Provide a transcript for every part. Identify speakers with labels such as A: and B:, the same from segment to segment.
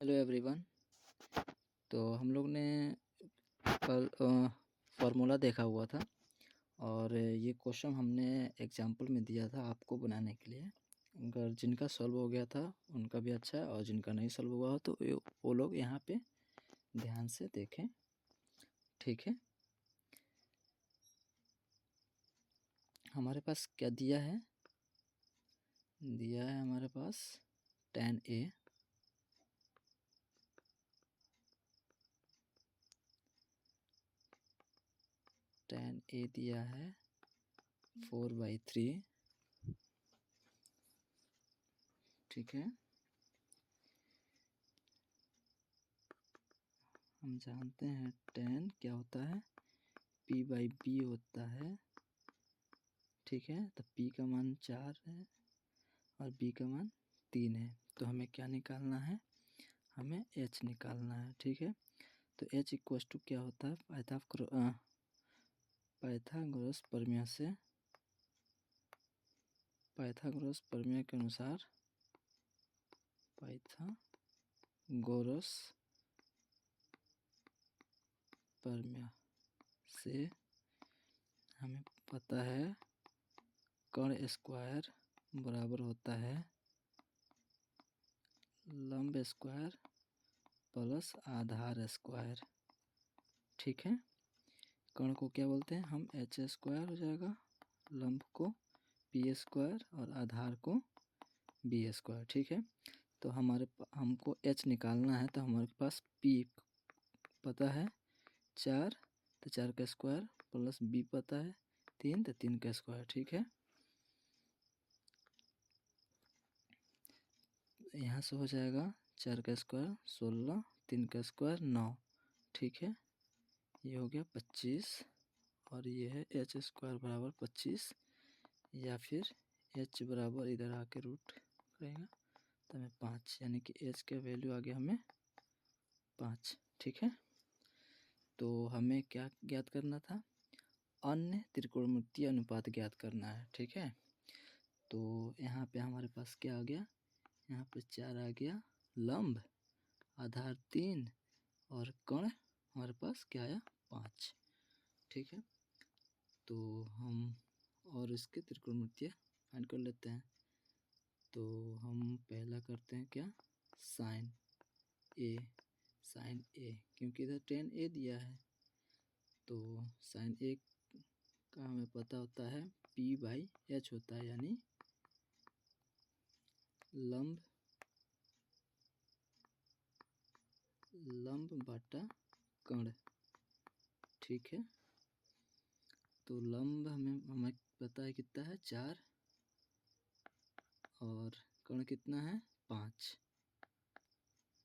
A: Hello everyone. तो हम लोग ने कल फार्मूला देखा हुआ था और ये क्वेश्चन हमने एग्जाम्पल में दिया था आपको बनाने के लिए। अगर जिनका सॉल्व हो गया था उनका भी अच्छा है और जिनका नहीं सॉल्व हुआ हो तो वो लोग यहाँ पे ध्यान से देखें, ठीक है। हमारे पास क्या दिया है हमारे पास tan A दिया है 4/3, ठीक है। हम जानते हैं tan क्या होता है, P/B होता है, ठीक है। तो P का मान 4 है और B का मान 3 है। तो हमें क्या निकालना है, हमें H निकालना है, ठीक है। तो H इक्वस टू क्या होता है, पाइथागोरस प्रमेय के अनुसार पाइथागोरस प्रमेय से हमें पता है कर्ण स्क्वायर बराबर होता है लंब स्क्वायर प्लस आधार स्क्वायर, ठीक है। कर्ण को क्या बोलते हैं हम, एच स्क्वायर हो जाएगा, लंब को पी स्क्वायर और आधार को बी स्क्वायर, ठीक है। तो हमको एच निकालना है, तो हमारे पास पी पता है 4, तो 4 का स्क्वायर प्लस बी पता है 3, तो 3 का स्क्वायर, ठीक है। यहाँ से हो जाएगा 4 का स्क्वायर 16, 3 का स्क्वायर 9, ठीक है। ये हो गया 25 और ये है एच स्क्वायर बराबर 25, या फिर एच बराबर इधर आके रूट करेगा तो हमें 5, यानी कि एच का वैल्यू आ गया हमें 5, ठीक है। तो हमें क्या ज्ञात करना था, अन्य त्रिकोणमितीय अनुपात ज्ञात करना है, ठीक है। तो यहाँ पे हमारे पास क्या आ गया, यहाँ पे 4 आ गया, लंब आधार 3 और कर्ण हमारे पास क्या आया 5, ठीक है। तो हम और इसके त्रिकोणमितीय फाइंड कर लेते हैं। तो हम पहला करते हैं क्या, साइन ए, क्योंकि इधर tan A दिया है, तो साइन A का हमें पता होता है P/H होता है, यानी लंब बटा कर्ण, ठीक है। तो लंब हमें पता है कितना है 4 और कर्ण कितना है 5,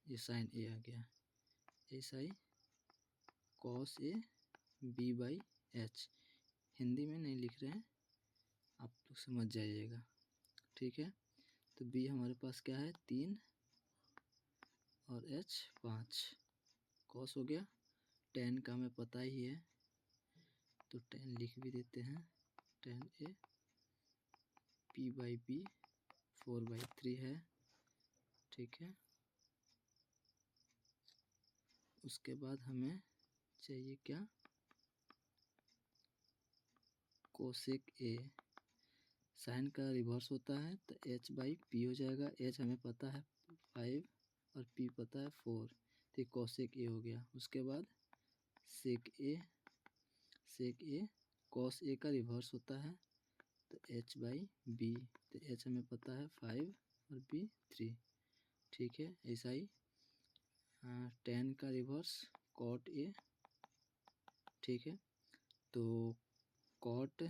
A: ये साइन A आ गया, SI cos A B/H। Hindi में नहीं लिख रहे हैं, आप लोग समझ जाइएगा, ठीक है। तो B हमारे पास क्या है 3 और H 5, cos हो गया, tan का हमें पता ही है तो tan लिख भी देते हैं, tan A P/B 4/3 है, ठीक है। उसके बाद हमें चाहिए क्या, कोसेक A, साइन का रिवर्स होता है तो H/P हो जाएगा, H हमें पता है 5 और P पता है 4, तो ये कोसेक A हो गया। उसके बाद सेक A कॉस A का रिवर्स होता है तो H/B, तो H हमें पता है 5 और B 3, ठीक है। ऐसा ही tan का रिवर्स cot A, ठीक है। तो cot A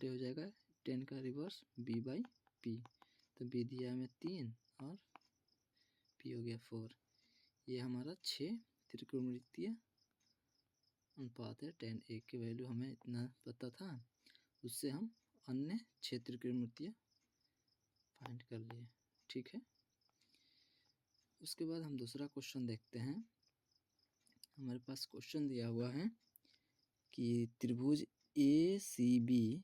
A: हो जाएगा tan का रिवर्स B/P, तो B दिया हमें 3 और P हो गया 4। ये हमारा 6 त्रिकोणमितीय अनुपात है। tan A की वैल्यू हमें इतना पता था, उससे हम अन्य 6 त्रिकोणमितीय फाइंड कर लिए, ठीक है। उसके बाद हम दूसरा क्वेश्चन देखते हैं। हमारे पास क्वेश्चन दिया हुआ है कि त्रिभुज ACB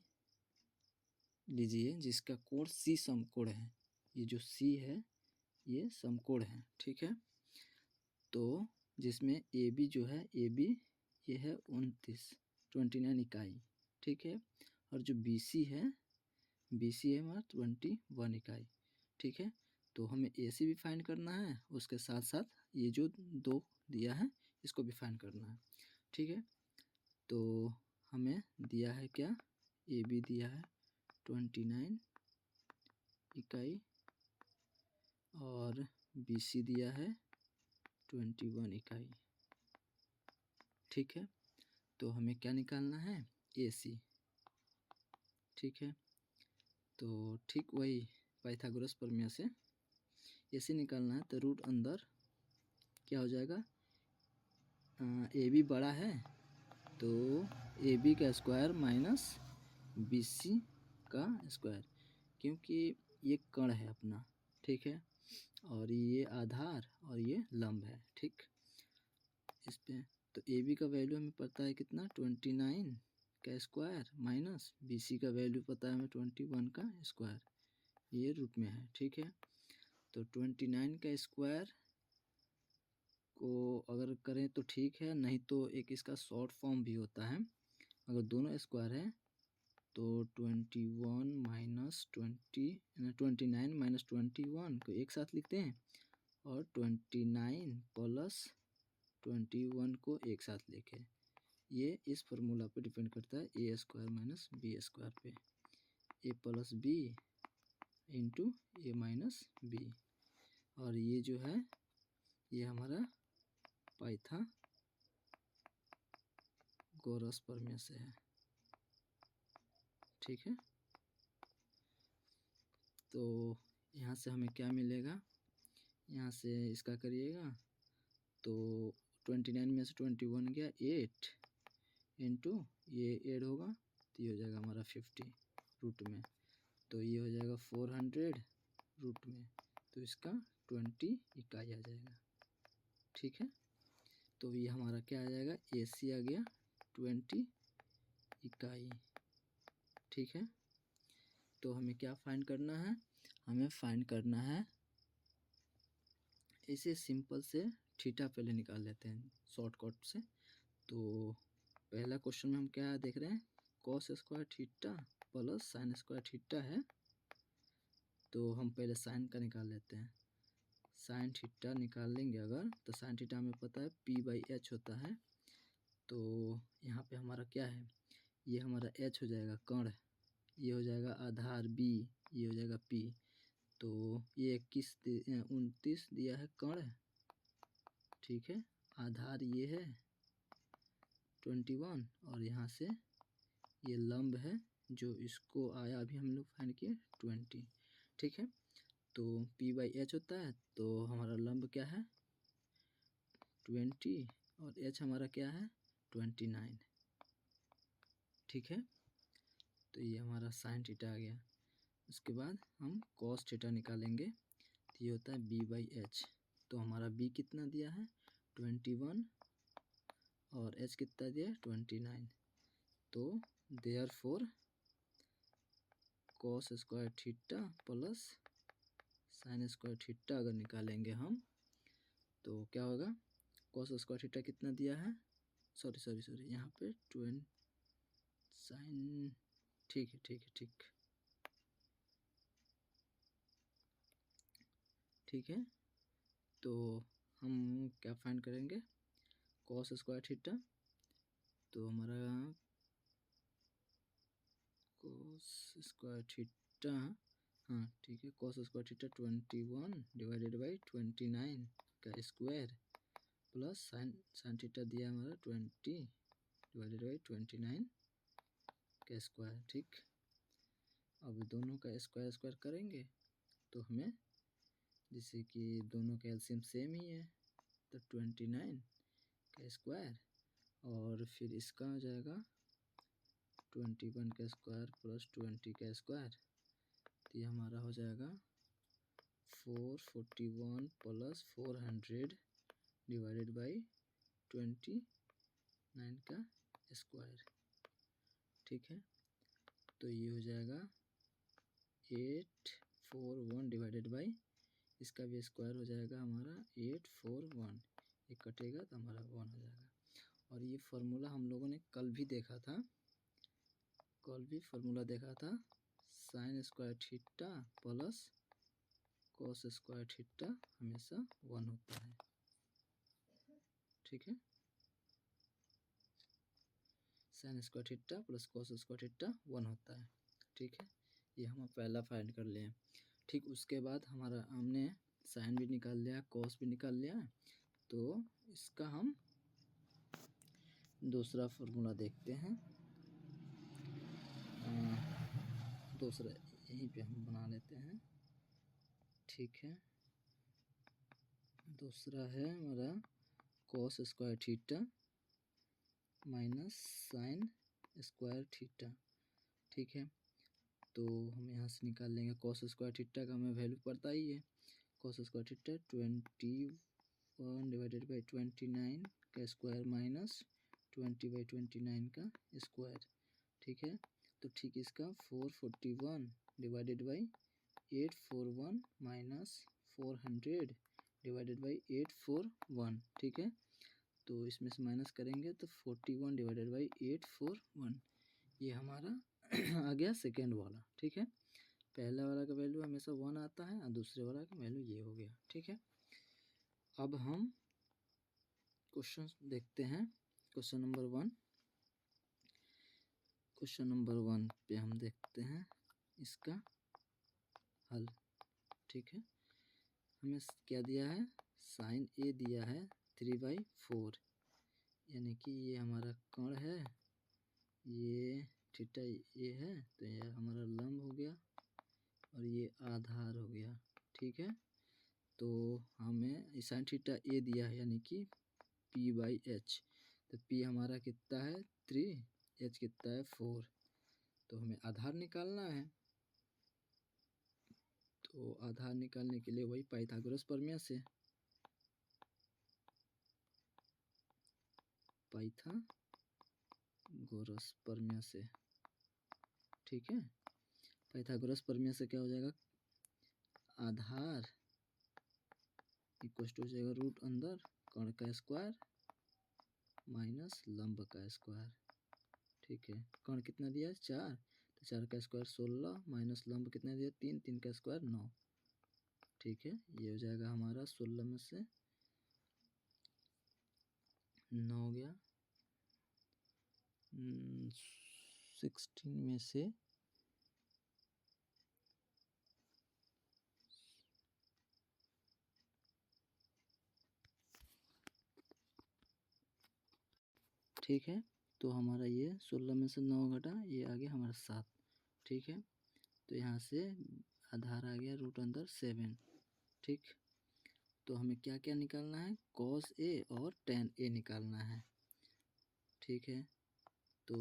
A: लीजिए जिसका कोण C समकोण है, ये जो C है ये समकोण है, ठीक है। तो जिसमें ए बी जो है, ए बी ये है 29 इकाई, ठीक है। और जो बी सी है हमारा 21 इकाई, ठीक है। तो हमें ए सी भी फाइंड करना है, उसके साथ साथ ये जो 2 दिया है इसको भी फाइंड करना है, ठीक है। तो हमें दिया है क्या, ए बी दिया है 29 इकाई और बी सी दिया है 21 इकाई, ठीक है। तो हमें क्या निकालना है, ए सी, ठीक है। तो ठीक वही पाइथागोरस प्रमेय से ए सी निकालना है। तो रूट अंदर क्या हो जाएगा, ए बी बड़ा है तो ए बी का स्क्वायर माइनस बी सी का स्क्वायर, क्योंकि ये कण है अपना, ठीक है। और ये आधार और ये लंब है, ठीक। इस पे तो ए बी का वैल्यू हमें पता है कितना, 29 का स्क्वायर माइनस बी सी का वैल्यू पता है हमें 21 का स्क्वायर, ये रूट में है, ठीक है। तो 29 का स्क्वायर को अगर करें तो ठीक है, नहीं तो एक इसका शॉर्ट फॉर्म भी होता है। अगर दोनों स्क्वायर है तो 21 माइनस 29 माइनस 21 को एक साथ लिखते हैं, और 29 प्लस 21 को एक साथ लिखें। ये इस फार्मूला पे डिपेंड करता है, ए स्क्वायर माइनस बी स्क्वायर पे, ए प्लस बी इंटू ए माइनस बी। और ये जो है ये हमारा पाइथागोरस प्रमेय से है, ठीक है। तो यहाँ से हमें क्या मिलेगा, यहाँ से इसका करिएगा तो 29 में से 21 गया 8 इंटू ये ऐड होगा तो ये हो जाएगा हमारा 50 रूट में, तो ये हो जाएगा 400 रूट में, तो इसका 20 इकाई आ जाएगा, ठीक है। तो ये हमारा क्या आ जाएगा, ए सी आ गया 20 इकाई, ठीक है। तो हमें क्या फाइंड करना है, हमें फाइंड करना है, इसे सिंपल से थीटा पहले निकाल लेते हैं शॉर्टकट से। तो पहला क्वेश्चन में हम क्या देख रहे हैं, cos square theta plus sine square theta है। तो हम पहले साइन का निकाल लेते हैं, साइन थीटा निकाल लेंगे अगर, तो साइन थीटा हमें पता है पी बाई एच होता है। तो यहाँ पे हमारा क्या है, ये हमारा एच हो जाएगा कण, ये हो जाएगा आधार बी, ये हो जाएगा पी। तो ये 29 दिया है कण, ठीक है। आधार ये है 21 और यहाँ से ये लंब है जो इसको आया अभी हम लोग फाइंड किए 20, ठीक है। तो P बाई एच होता है, तो हमारा लंब क्या है 20 और H हमारा क्या है 29, ठीक है। तो ये हमारा साइन थीटा आ गया। उसके बाद हम कॉस थीटा निकालेंगे, तो ये होता है B बाई एच। तो हमारा B कितना दिया है 21 और H कितना दिया है 29। तो therefore cos square theta plus sine square theta अगर निकालेंगे हम तो क्या होगा, कॉस स्क्वायर थीटा कितना दिया है, सॉरी यहाँ पे 20 साइन, ठीक है ठीक है। तो हम क्या फाइंड करेंगे, कॉस स्क्वायर थीटा, तो हमारा कॉस स्क्वायर थीटा, हाँ ठीक है, cos square theta 21 divided by 29 का स्क्वायर प्लस साइन थीटा दिया हमारा 20 डिवाइडेड बाई 29 का स्क्वायर, ठीक। अब दोनों का स्क्वायर करेंगे तो हमें, जैसे कि दोनों का एलसीएम सेम ही है, तो 29 का स्क्वायर और फिर इसका हो जाएगा 21 का स्क्वायर प्लस 20 का स्क्वायर, तो ये हमारा हो जाएगा 441 प्लस 400 डिवाइडेड बाई 29 का स्क्वायर, ठीक है। तो ये हो जाएगा 841 डिवाइडेड बाई, इसका भी स्क्वायर हो जाएगा हमारा 841, ये कटेगा तो हमारा 1 हो जाएगा। और ये फार्मूला हम लोगों ने कल भी देखा था, sine square theta plus cos square theta हमेशा 1 होता है। ठीक है, sine square theta plus cos square theta 1 होता है। ठीक है, ये हम पहला फाइंड कर लिए। ठीक, उसके बाद हमने साइन भी निकाल लिया, कॉस भी निकाल लिया, तो इसका हम दूसरा फार्मूला देखते हैं। दूसरा यहीं पे हम बना लेते हैं। ठीक है, दूसरा है हमारा cos square theta minus sine square theta. ठीक है, तो हम यहाँ से निकाल लेंगे कॉस स्क्वायर थीटा का हमें वैल्यू पता ही है। Cos square theta 21 divided by 29 का स्क्वायर माइनस 20/29 का स्क्वायर। ठीक है, तो ठीक इसका 441 divided by 841 minus 400 divided by 841। ठीक है, तो इसमें से माइनस करेंगे तो 41 डिवाइडेड बाई 841, ये हमारा आ गया सेकेंड वाला। ठीक है, पहला वाला का वैल्यू हमेशा 1 आता है और दूसरे वाला का वैल्यू ये हो गया। ठीक है, अब हम क्वेश्चन देखते हैं। क्वेश्चन नंबर 1 पे हम देखते हैं इसका हल। ठीक है, हमें क्या दिया है, साइन ए दिया है 3/4, यानी कि ये हमारा कर्ण है, ये थीटा ये है, तो ये हमारा लंब हो गया और ये आधार हो गया। ठीक है, तो हमें साइन थीटा ए दिया है यानी कि P/H, तो P हमारा कितना है 3, H कितना है 4, तो हमें आधार निकालना है। तो आधार निकालने के लिए वही पाइथागोरस प्रमेय से, ठीक है, पाइथागोरस प्रमेय से क्या हो जाएगा, आधार इक्वल टू हो जाएगा रूट अंदर कर्ण का स्क्वायर माइनस लंब का स्क्वायर। ठीक है, कर्ण कितना दिया है 4, तो 4 का स्क्वायर 16 माइनस लंब कितना दिया 3, 3 का स्क्वायर 9। ठीक है, ये हो जाएगा हमारा 16 में से 9 हो गया, 16 में से ठीक है, तो हमारा ये 16 में से 9 घटा, ये आ गया हमारा 7। ठीक है, तो यहाँ से आधार आ गया रूट अंदर 7। ठीक, तो हमें क्या क्या निकालना है, कॉस ए और टेन ए निकालना है। ठीक है, तो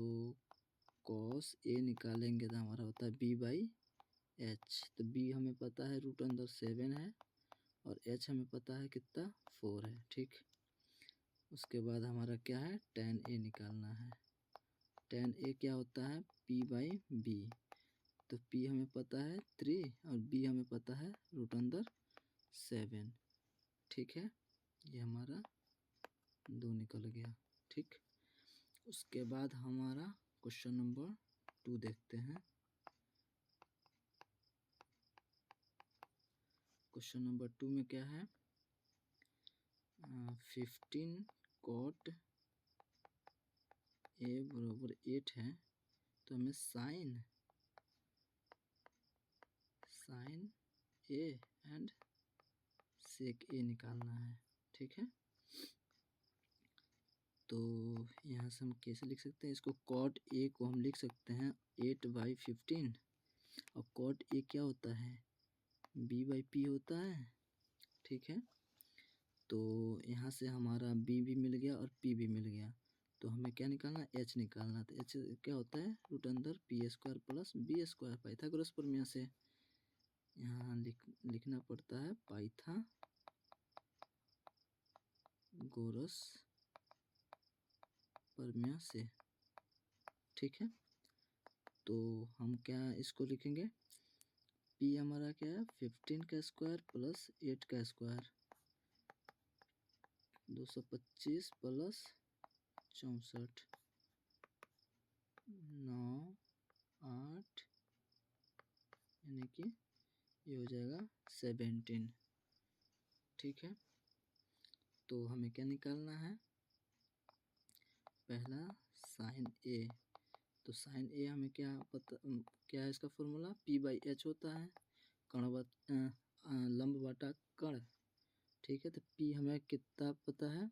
A: कॉस ए निकालेंगे तो हमारा होता है B/H, तो B हमें पता है रूट अंदर 7 है और H हमें पता है कितना 4 है। ठीक, उसके बाद हमारा क्या है, टेन ए निकालना है। टेन ए क्या होता है P/B, तो P हमें पता है 3 और B हमें पता है रूट अंदर 7। ठीक है, ये हमारा 2 निकल गया। ठीक, उसके बाद हमारा क्वेश्चन नंबर 2 देखते हैं। क्वेश्चन नंबर 2 में क्या है, 15 cot ए बराबर 8 है, तो हमें साइन ए एंड सेक ए निकालना है। ठीक है, तो यहाँ से हम कैसे लिख सकते हैं इसको, कॉट ए को हम लिख सकते हैं 8/15 और कॉट ए क्या होता है B/P होता है। ठीक है, तो यहाँ से हमारा B भी मिल गया और P भी मिल गया, तो हमें क्या निकालना है, H निकालना है। तो H क्या होता है रूट अंदर P² प्लस B², पाइथागोरस प्रमेय से यहाँ लिखना पड़ता है पाइथागोरस प्रमेय से। ठीक है, तो हम क्या इसको लिखेंगे पी हमारा क्या है 15 का स्क्वायर प्लस 8 का स्क्वायर 225 प्लस 64 9 8 यानी कि ये हो जाएगा 17। ठीक है, तो हमें क्या निकालना है, पहला साइन ए। तो साइन ए हमें क्या पता, क्या है इसका फॉर्मूला, पी बाई एच होता है, लंब बटा कण। ठीक है, तो पी हमें कितना पता है,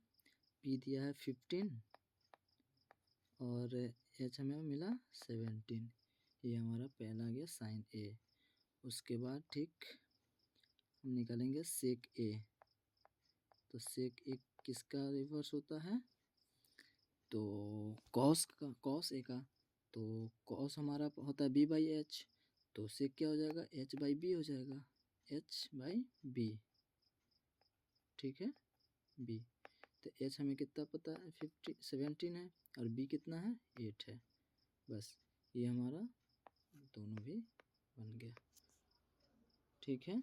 A: पी दिया है 15 और एच हमें मिला 17। ये हमारा पहला आ गया साइन ए। उसके बाद ठीक हम निकालेंगे सेक ए। तो सेक ए किसका रिवर्स होता है, तो कॉस का, कॉस ए का। तो कॉस हमारा होता है बी बाई एच, तो सेक क्या हो जाएगा, एच बाई बी हो जाएगा, एच बाई बी। ठीक है, बी। तो एच हमें कितना पता है 17 है और बी कितना है 8 है। बस ये हमारा दोनों भी बन गया। ठीक है,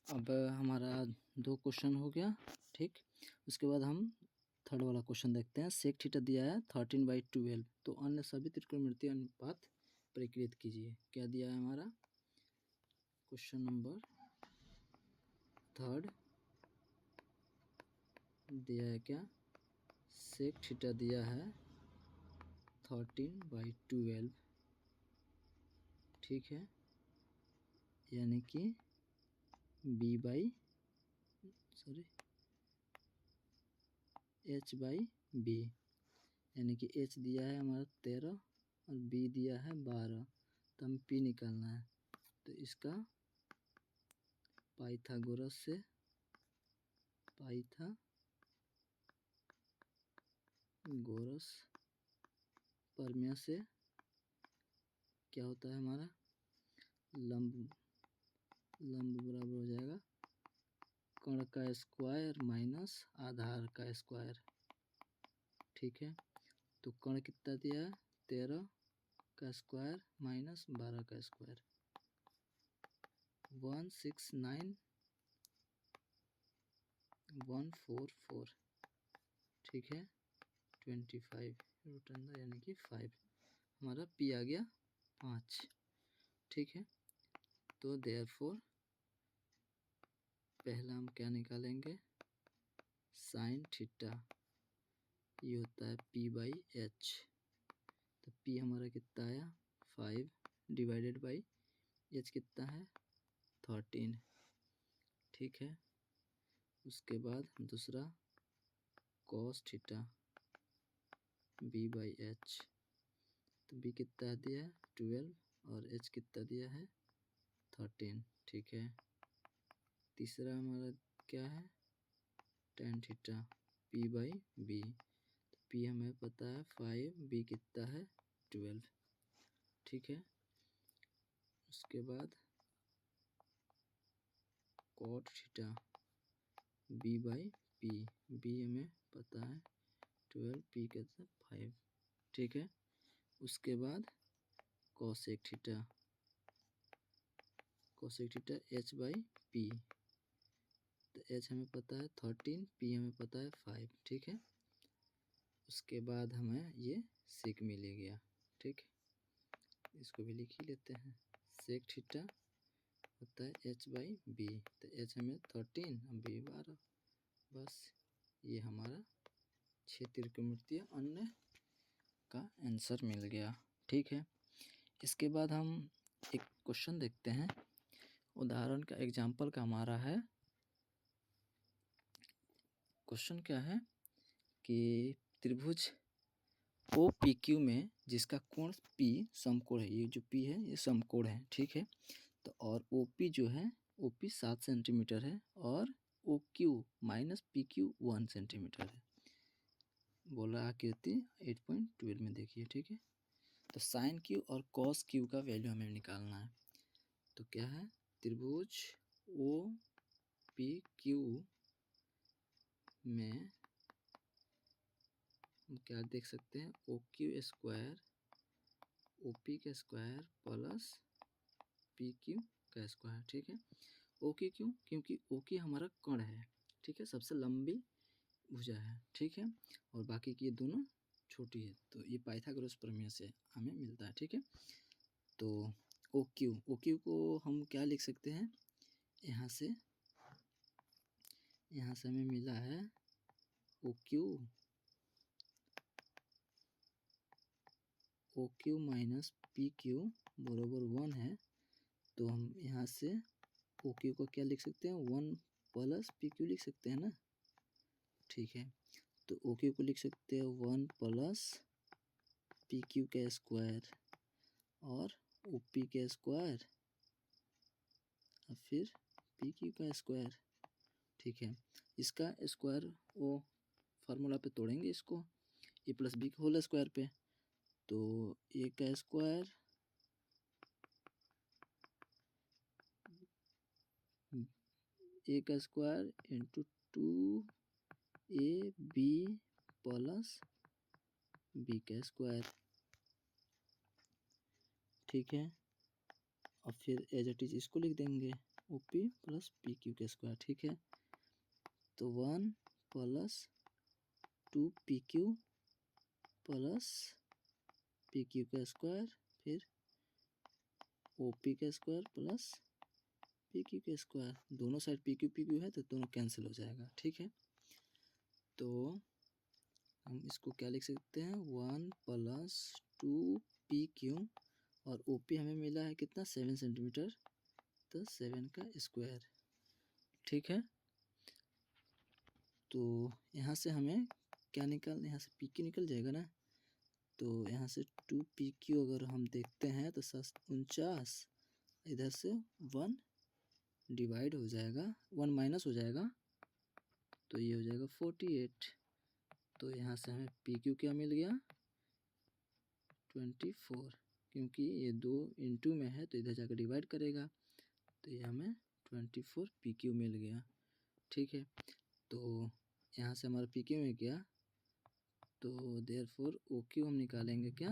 A: अब हमारा 2 क्वेश्चन हो गया। ठीक, उसके बाद हम थर्ड वाला क्वेश्चन देखते हैं। सेक थीटा दिया है 13/12, तो अन्य सभी त्रिकोणमितीय अनुपात परिकृत कीजिए। क्या दिया है हमारा, क्वेश्चन नंबर थर्ड दिया है क्या, सेक थीटा दिया है 13/12। ठीक है, यानी कि B by sorry H by B, यानी कि एच दिया है हमारा 13 और बी दिया है 12, तो हमें पी निकालना है। तो इसका पाइथागोरस से प्रमेय से क्या होता है हमारा, लंब बराबर हो जाएगा कण का स्क्वायर माइनस आधार का स्क्वायर। ठीक है, तो कण कितना दिया है 13 का स्क्वायर माइनस 12 का स्क्वायर 169,144। ठीक है, 25 रूट अंदर यानी कि 5, हमारा पी आ गया 5। ठीक है, तो देयरफॉर पहला हम क्या निकालेंगे, साइन थीटा, ये होता है पी बाई एच। तो पी हमारा कितना आया 5 डिवाइडेड बाई एच कितना है 13। ठीक है, उसके बाद दूसरा cos theta B by H. तो बी कितना दिया है 12 और एच कितना दिया है 13। ठीक है, तीसरा हमारा क्या है tan theta P by B. तो पी हमें पता है 5, बी कितना है 12। ठीक है, उसके बाद cot theta B by P, B हमें पता है 12, पी कितना 5। ठीक है, उसके बाद cosec theta H by P. तो एच हमें पता है 13, पी हमें पता है 5। ठीक है, उसके बाद हमें ये सेक मिल गया। ठीक, इसको भी लिख ही लेते हैं। सेक थीटा होता है एच बाई बी, तो एच हमें 13 और बी 12। बस ये हमारा 6 त्रिकोणमितीय अन्य का आंसर मिल गया। ठीक है, इसके बाद हम एक क्वेश्चन देखते हैं। उदाहरण का एग्जाम्पल का हमारा है, क्वेश्चन क्या है कि त्रिभुज ओ पी क्यू में जिसका कोण पी समकोण है, ये जो पी है ये समकोण है। ठीक है, तो और ओ पी जो है, ओ पी 7 सेंटीमीटर है और O Q minus P Q 1 centimetre है। बोला आकृति 8.12 में देखिए। ठीक है, तो साइन क्यू और कॉस क्यू का वैल्यू हमें निकालना है। तो क्या है, त्रिभुज ओ पी क्यू में हम क्या देख सकते हैं, O Q square O P का स्क्वायर प्लस पी क्यू का स्क्वायर। ठीक है, ओ क्यों, क्योंकि ओ की हमारा कण है। ठीक है, सबसे लंबी भुजा है। ठीक है, और बाकी की ये दोनों छोटी है, तो ये पाइथागोरस प्रमेय से हमें मिलता है। ठीक है, तो ओ क्यू को हम क्या लिख सकते हैं, यहाँ से हमें मिला है O Q minus P Q बराबर 1 है, तो हम यहाँ से ओ क्यू को क्या लिख सकते हैं, 1 प्लस पी क्यू लिख सकते हैं ना। ठीक है, तो ओ क्यू को लिख सकते हैं 1 प्लस पी क्यू का स्क्वायर और ओ पी का स्क्वायर और फिर पी क्यू का स्क्वायर। ठीक है, इसका स्क्वायर वो फार्मूला पे तोड़ेंगे इसको, A plus B whole square पे, तो ए का square into 2ab plus B का स्क्वायर। ठीक है, और फिर एज इट इज इसको लिख देंगे O P plus P Q का स्क्वायर। ठीक है, तो 1 plus 2 P Q plus P Q का स्क्वायर फिर ओ पी का स्क्वायर प्लस पी क्यू का स्क्वायर। दोनों साइड पी क्यू है तो दोनों कैंसिल हो जाएगा। ठीक है, तो हम इसको क्या लिख सकते हैं, 1 प्लस 2 पी क्यू और ओ पी हमें मिला है कितना, 7 सेंटीमीटर, तो 7 का स्क्वायर। ठीक है, तो यहाँ से हमें क्या निकालना, यहाँ से पी क्यू निकल जाएगा ना, तो यहाँ से 2 पी क्यू अगर हम देखते हैं तो 49, इधर से 1 डिवाइड हो जाएगा, 1 माइनस हो जाएगा, तो ये हो जाएगा 48। तो यहाँ से हमें पी क्यू क्या मिल गया, 24, क्योंकि ये 2 इंटू में है तो इधर जाकर डिवाइड करेगा, तो ये हमें 24 पी क्यू मिल गया। ठीक है, तो यहाँ से हमारा पी क्यू मिल गया, तो देयरफॉर ओ क्यू हम निकालेंगे क्या,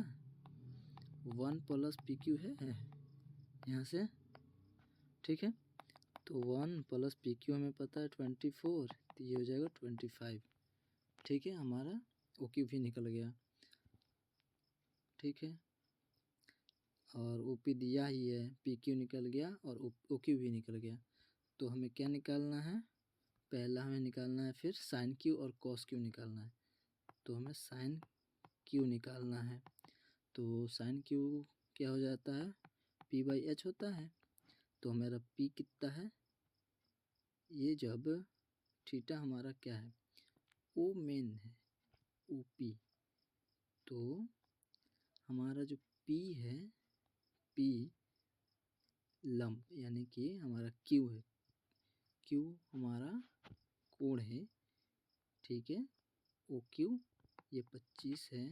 A: 1 प्लस पी क्यू है यहाँ से। ठीक है, तो 1 प्लस पी क्यू हमें पता है 24, तो ये हो जाएगा 25। ठीक है, हमारा ओ क्यू भी निकल गया। ठीक है, और ओ पी दिया ही है, पी क्यू निकल गया और ओ क्यू भी निकल गया। तो हमें क्या निकालना है, पहला हमें निकालना है फिर साइन क्यू और कॉस क्यू निकालना है। तो हमें साइन क्यू निकालना है, तो साइन क्यू क्या हो जाता है, पी बाई एच होता है। तो हमारा पी कितना है, ये जब थीटा हमारा क्या है, ओ मेन है, ओ पी, तो हमारा जो पी है, पी लंब यानी कि हमारा क्यू है, क्यू हमारा कोण है। ठीक है, ओ क्यू ये 25 है,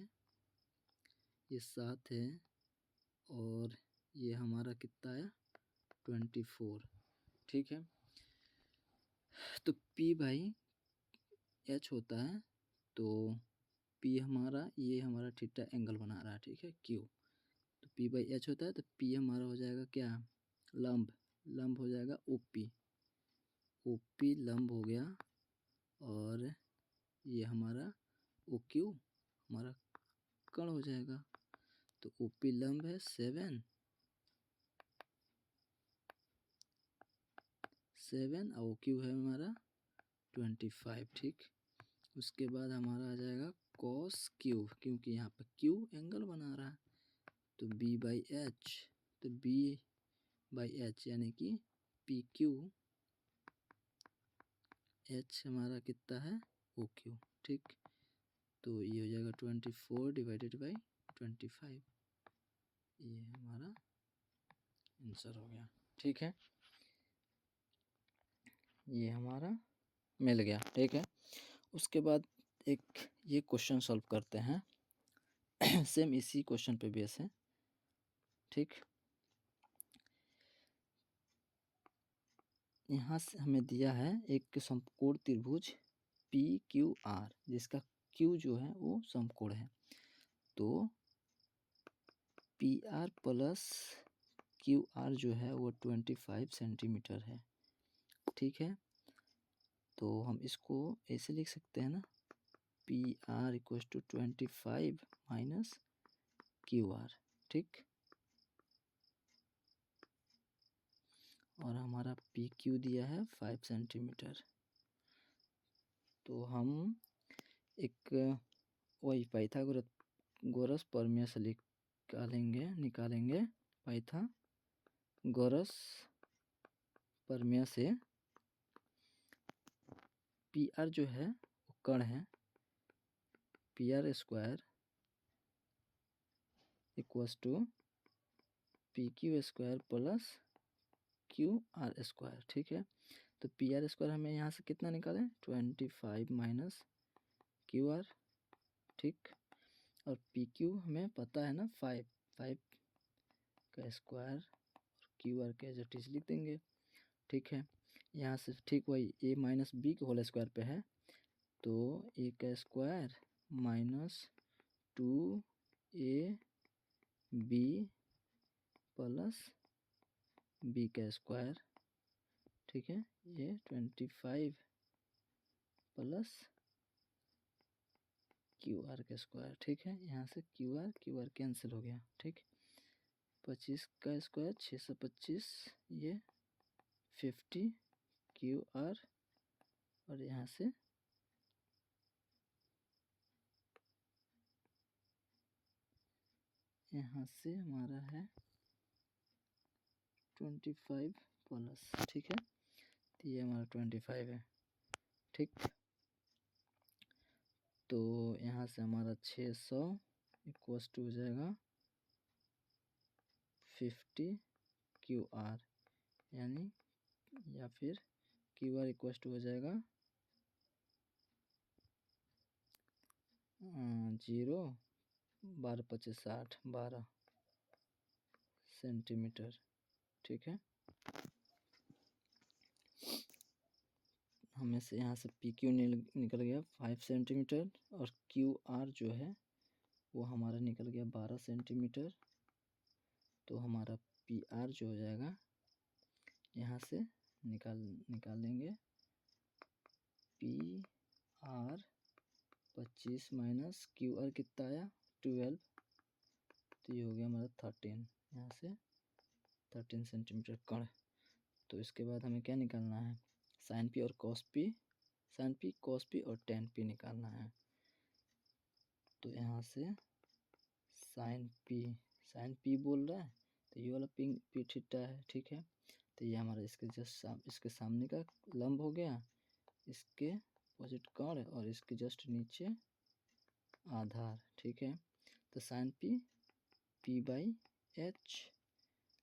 A: ये 7 है, और ये हमारा कितना है 24। ठीक है, तो P बाई एच होता है, तो P हमारा, ये हमारा थीटा एंगल बना रहा है। ठीक है, Q, तो P बाई एच होता है, तो P हमारा हो जाएगा क्या, लंब हो जाएगा ओ पी लंब हो गया, और ये हमारा ओ क्यू हमारा कण हो जाएगा। तो ओ पी लंब है 7 और ओ क्यू है हमारा 25। ठीक, उसके बाद हमारा आ जाएगा कॉस क्यू, क्योंकि यहाँ पर क्यू एंगल बना रहा है, तो बी बाई एच, तो बी बाई एच यानी कि पी क्यू एच हमारा कितना है ओ क्यू। ठीक, तो ये हो जाएगा 24 डिवाइडेड बाई 25, ये हमारा आंसर हो गया। ठीक है, ये हमारा मिल गया। ठीक है, उसके बाद एक ये क्वेश्चन सॉल्व करते हैं सेम इसी क्वेश्चन पे बेस है। ठीक, यहाँ से हमें दिया है एक समकोण त्रिभुज पी क्यू आर, जिसका क्यू जो है वो समकोण है। तो P R plus Q are जो है वो 25 सेंटीमीटर है, ठीक है। तो हम इसको ऐसे लिख सकते हैं ना, पी आर इक्व टू 25 माइनस क्यू आर, ठीक। और हमारा पी क्यू दिया है 5 सेंटीमीटर। तो हम एक वही पाइथागोरस प्रमेय से निकालेंगे पाइथागोरस प्रमेय से पी आर जो है वो कण है, P R square equals to P Q square plus Q R square, ठीक है। तो पी आर स्क्वायर हमें यहाँ से कितना निकालें, 25 माइनस क्यू आर, ठीक। और पी क्यू हमें पता है ना, 5 का स्क्वायर और क्यू आर के एज इट इज लिख देंगे, ठीक है। यहाँ से ठीक वही ए माइनस बी के होल स्क्वायर पे है, तो ए का square minus 2 B plus B का स्क्वायर, ठीक है। ये 25 प्लस क्यू आर का स्क्वायर, ठीक है। यहाँ से क्यू आर कैंसिल हो गया, ठीक। 25 का स्क्वायर 625, ये 50 क्यू आर, और यहाँ से हमारा है 25 प्लस, ठीक है। तो ये हमारा 25 है, ठीक। तो यहाँ से हमारा 600 इक्वस टू हो जाएगा 50 क्यू आर, यानी या फिर क्यू आर इक्वस टू हो जाएगा 0 12 25 60 12 सेंटीमीटर, ठीक है। हमें से यहाँ से पी क्यू निकल गया 5 सेंटीमीटर, और क्यू आर जो है वो हमारा निकल गया 12 सेंटीमीटर। तो हमारा पी आर जो हो जाएगा, यहाँ से निकाल लेंगे P R 25 minus Q are कितना आया 12, तो ये हो गया हमारा 13, यहाँ से 13 सेंटीमीटर कण। तो इसके बाद हमें क्या निकालना है, साइन पी और cos P, sine P cos P और टेन पी निकालना है। तो यहाँ से साइन पी बोल रहा है, तो ये वाला पी थीटा है, ठीक है। तो ये हमारा इसके सामने का लंब हो गया, इसके अपोजिट कण, और इसके जस्ट नीचे आधार, ठीक है। तो साइन पी बाई एच,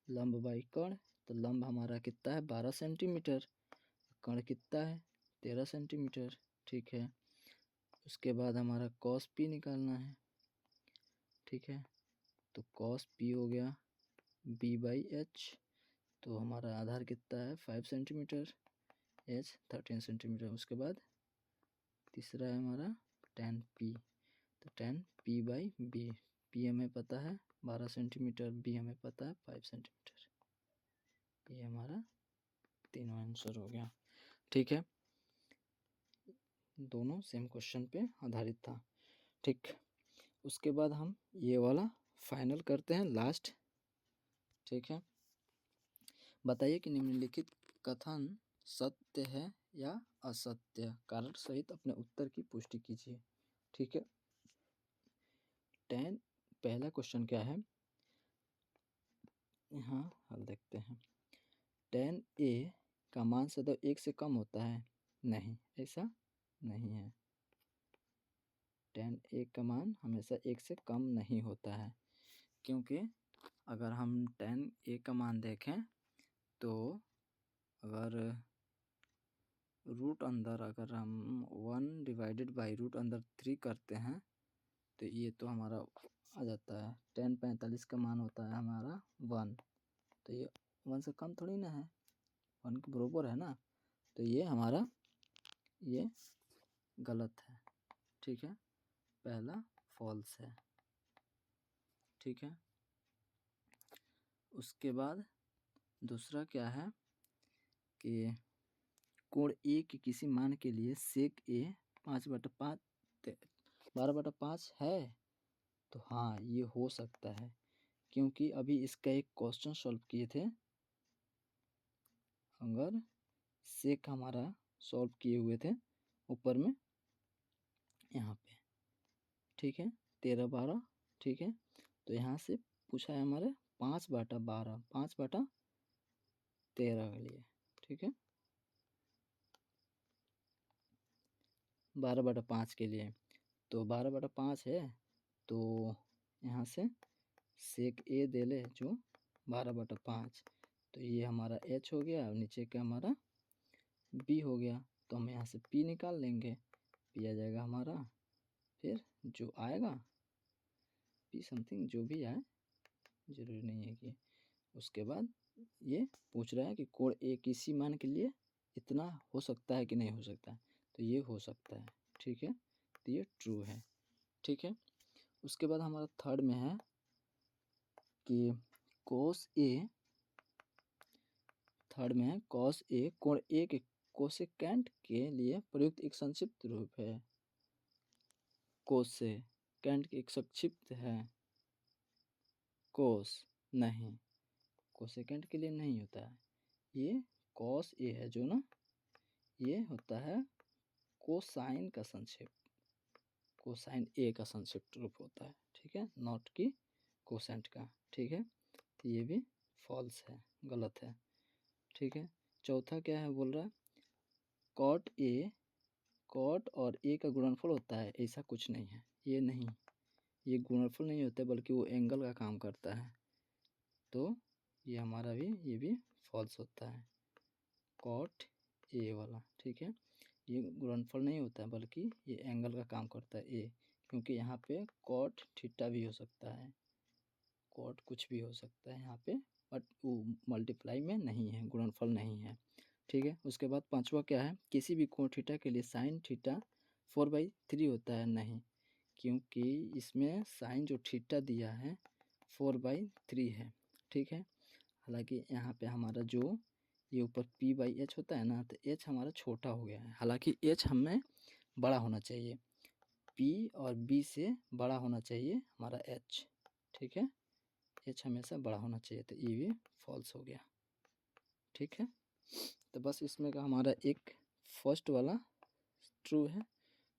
A: लंब बाई कण। तो लंब हमारा कितना है 12 सेंटीमीटर, कण कितना है 13 सेंटीमीटर, ठीक है। उसके बाद हमारा कॉस पी निकालना है, ठीक है। तो कॉस पी हो गया बी बाई एच, तो हमारा आधार कितना है 5 सेंटीमीटर, एच 13 सेंटीमीटर। उसके बाद तीसरा है हमारा टेन पी, तो tan P by B, P हमें पता है 12 सेंटीमीटर, बी हमें पता है 5 सेंटीमीटर। ये हमारा तीनों आंसर हो गया, ठीक है। दोनों सेम क्वेश्चन पे आधारित था, ठीक। उसके बाद हम ये वाला फाइनल करते हैं, लास्ट, ठीक है। बताइए कि निम्नलिखित कथन सत्य है या असत्य, कारण सहित अपने उत्तर की पुष्टि कीजिए, ठीक है। पहला क्वेश्चन क्या है, यहाँ हल देखते हैं। tan a का मान सदैव 1 से कम होता है, नहीं, ऐसा नहीं है। tan a का मान हमेशा 1 से कम नहीं होता है, क्योंकि अगर हम tan a का मान देखें तो अगर रूट अंदर अगर हम 1 डिवाइडेड बाई रूट अंदर 3 करते हैं तो ये तो हमारा आ जाता है, tan 45 का मान होता है हमारा 1, तो ये 1 से कम थोड़ी ना है, 1 के बराबर है ना। तो ये हमारा ये गलत है, ठीक है, पहला फॉल्स है, ठीक है। उसके बाद दूसरा क्या है कि कोण ए के किसी मान के लिए सेक ए 12/5 है। तो हाँ, ये हो सकता है, क्योंकि अभी इसका एक क्वेश्चन सॉल्व किए थे। अगर सेक हमारा सॉल्व किए हुए थे ऊपर में यहाँ पे, ठीक है, 13/12, ठीक है। तो यहाँ से पूछा है हमारे 5/12, 5/13 के लिए, ठीक है, 12/5 के लिए। तो 12/5 है, तो यहाँ से सेक ए दे ले जो 12/5, तो ये हमारा एच हो गया और नीचे का हमारा बी हो गया। तो हम यहाँ से पी निकाल लेंगे, पी आ जाएगा हमारा, फिर जो आएगा पी समथिंग जो भी आए, जरूरी नहीं है कि। उसके बाद ये पूछ रहा है कि कोण ए किसी मान के लिए इतना हो सकता है कि नहीं हो सकता है, तो ये हो सकता है, ठीक है, तो ये ट्रू है, ठीक है। उसके बाद हमारा थर्ड में है कि कोस ए, थर्ड में है कॉस ए कोण ए के कोसेकेंट के लिए प्रयुक्त एक संक्षिप्त रूप है। कोसेकेंट की एक संक्षिप्त है, कोस नहीं, कोसेकेंट के लिए नहीं होता है, ये कॉस ए है जो ना, ये होता है कोसाइन का संक्षिप्त, कोसाइन ए का संक्षिप्त रूप होता है, ठीक है, नॉट की कोसेंट का, ठीक है। तो ये भी फॉल्स है, गलत है, ठीक है। चौथा क्या है बोल रहा है, कॉट ए, कॉट और ए का गुणनफल होता है, ऐसा कुछ नहीं है, ये नहीं, ये गुणनफल नहीं होता बल्कि वो एंगल का काम करता है। तो ये हमारा भी, ये भी फॉल्स होता है, कॉट ए वाला, ठीक है, ये गुणनफल नहीं होता है बल्कि ये एंगल का काम करता है ए, क्योंकि यहाँ पे कॉट थीटा भी हो सकता है, कॉट कुछ भी हो सकता है यहाँ पे, बट वो मल्टीप्लाई में नहीं है, गुणनफल नहीं है, ठीक है। उसके बाद पांचवा क्या है, किसी भी कोण थीटा के लिए साइन थीटा 4/3 होता है, नहीं, क्योंकि इसमें साइन जो थीटा दिया है 4/3 है, ठीक है। हालांकि यहाँ पे हमारा जो ये ऊपर p/h होता है ना, तो h हमारा छोटा हो गया है, हालांकि h हमें बड़ा होना चाहिए, p और b से बड़ा होना चाहिए हमारा h, ठीक है, h हमेशा बड़ा होना चाहिए, तो ये भी फॉल्स हो गया, ठीक है। तो बस इसमें का हमारा एक फर्स्ट वाला ट्रू है,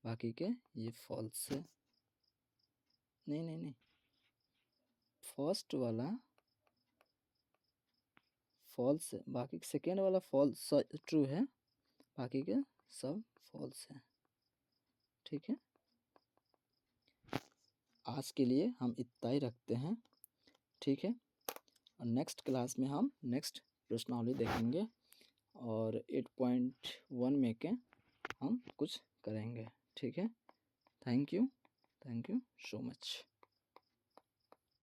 A: बाकी के ये फॉल्स है, नहीं नहीं नहीं, फर्स्ट वाला फॉल्स है, बाकी सेकेंड वाला फॉल्स ट्रू है, बाकी के सब फॉल्स है, ठीक है। आज के लिए हम इतना ही रखते हैं, ठीक है, और नेक्स्ट क्लास में हम नेक्स्ट प्रश्नावली देखेंगे और 8.1 में के हम कुछ करेंगे, ठीक है। Thank you so much.